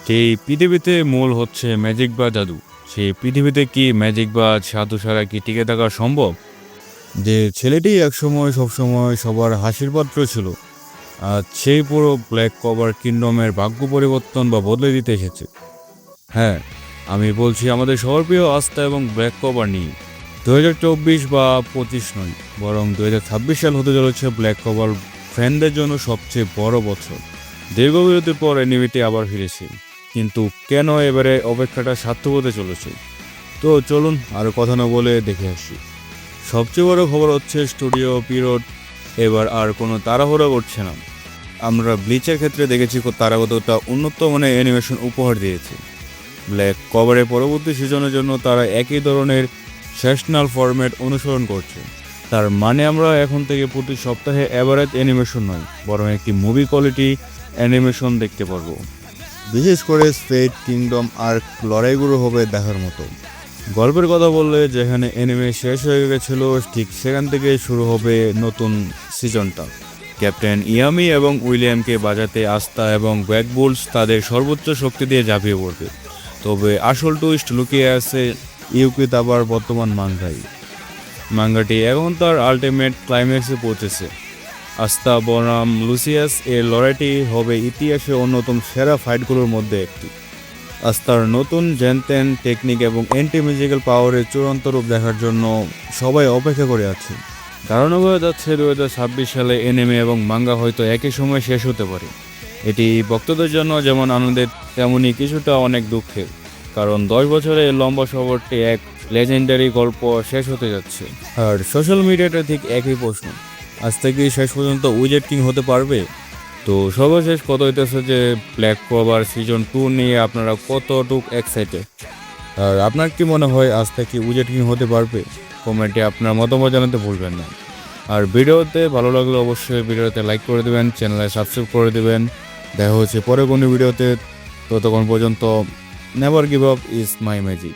যেই পৃথিবীতে মূল হচ্ছে ম্যাজিক বা জাদু, সেই পৃথিবীতে কি ম্যাজিক বা জাদু ছাড়া কি টিকে থাকা সম্ভব? যে ছেলেটি একসময় সবসময় সবার হাসির পাত্র ছিল, আর সেই পুরো ব্ল্যাক কভার কিংডমের ভাগ্য পরিবর্তন বা বদলে দিতে এসেছে। হ্যাঁ, আমি বলছি আমাদের সবার প্রিয় আস্থা এবং ব্ল্যাক কভার নিয়ে। 2024 বা 25 নয়, বরং 2026 সাল হতে চলেছে ব্ল্যাক কভার ফ্যানদের জন্য সবচেয়ে বড় বছর। দীর্ঘ বিরতির পর অ্যানিমেটি আবার ফিরেছে, কিন্তু কেন এবারে অপেক্ষাটা সার্থক হতে চলেছে? তো চলুন আর কথা না বলে দেখে আসি। সবচেয়ে বড় খবর হচ্ছে স্টুডিও পিরিয়ড এবার আর কোনো তাড়াহুড়ো করছে না। আমরা ব্লিচের ক্ষেত্রে দেখেছি তারা কতটা উন্নত মানের অ্যানিমেশন উপহার দিয়েছে। ব্ল্যাক কভারের পরবর্তী সিজনের জন্য তারা একই ধরনের সেশনাল ফরম্যাট অনুসরণ করছে। তার মানে আমরা এখন থেকে প্রতি সপ্তাহে অ্যাভারেজ অ্যানিমেশন নয়, বরং একটি মুভি কোয়ালিটি অ্যানিমেশন দেখতে পারবো। বিশেষ করে স্পেড কিংডম আর লড়াইগুলো হবে দেখার মতো। গল্পের কথা বললে, যেখানে অ্যানিমে শেষ হয়ে গেছিল ঠিক সেখান থেকে শুরু হবে নতুন সিজনটা। ক্যাপ্টেন ইয়ামি এবং উইলিয়ামকে বাজাতে আস্থা এবং ব্ল্যাক বুলস তাদের সর্বোচ্চ শক্তি দিয়ে ঝাঁপিয়ে পড়বে। তবে আসল টুইস্ট লুকিয়ে আছে ইউকিত আবার বর্তমান মাঙ্গাটি এখন তার আল্টিমেট ক্লাইম্যাক্সে পৌঁছেছে। আস্থা বনাম লুসিয়াস এর লড়াইটি হবে ইতিহাসে অন্যতম সেরা ফাইটগুলোর মধ্যে একটি। আস্থার নতুন জেনতেন টেকনিক এবং অ্যান্টি ম্যাজিক্যাল পাওয়ারের চূড়ান্ত রূপ দেখার জন্য সবাই অপেক্ষা করে আছে। ধারণা করা যাচ্ছে 2026 সালে এনিমে এবং মাঙ্গা হয়তো একই সময় শেষ হতে পারে। এটি ভক্তদের জন্য যেমন আনন্দের, তেমনই কিছুটা অনেক দুঃখের, কারণ 10 বছরের লম্বা সফরটি এক লেজেন্ডারি গল্প শেষ হতে যাচ্ছে। আর সোশ্যাল মিডিয়াতে ঠিক একই প্রশ্ন, আজ থেকে শেষ পর্যন্ত উইজেট কিং হতে পারবে? তো সর্বশেষ কথা হইতেছে যে ব্ল্যাক কভার সিজন 2 নিয়ে আপনারা কতটুক এক্সাইটেড, আর আপনার কি মনে হয় আজ থেকে উইজেট কিং হতে পারবে? কমেন্টে আপনার মতামত জানাতে ভুলবেন না। আর ভিডিওতে ভালো লাগলে অবশ্যই ভিডিওতে লাইক করে দেবেন, চ্যানেলে সাবস্ক্রাইব করে দেবেন। দেখা হচ্ছে পরে কোনো ভিডিওতে। ততক্ষণ পর্যন্ত never give up is my magic.